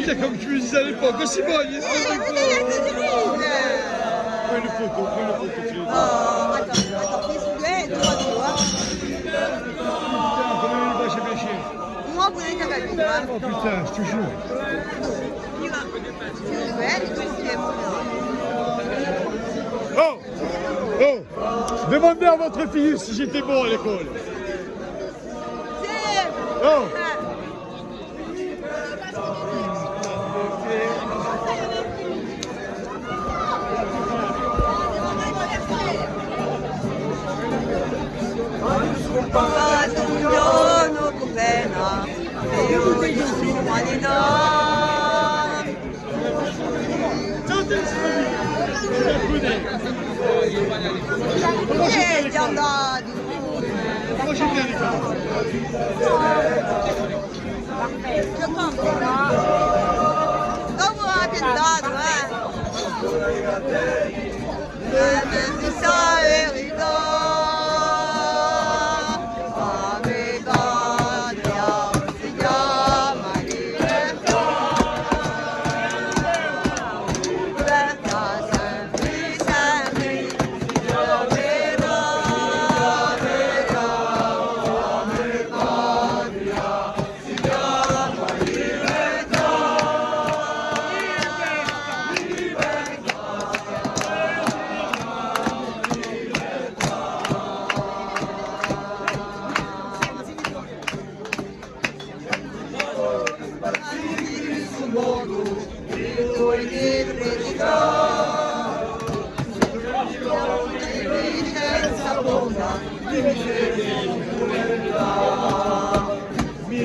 c'est comme tu me disais à l'époque, aussi bon, il est Fais une photo, fais une photo. attends, fais celui-là, tu vois. Putain, comment il va chez Béchir? Moi, vous l'avez déjà vu, hein. Oh putain, je te jure. Oh! Oh! Demandez à votre fille si j'étais bon à l'école. Oh! Dopo ha tentato, mi sa verità. Mi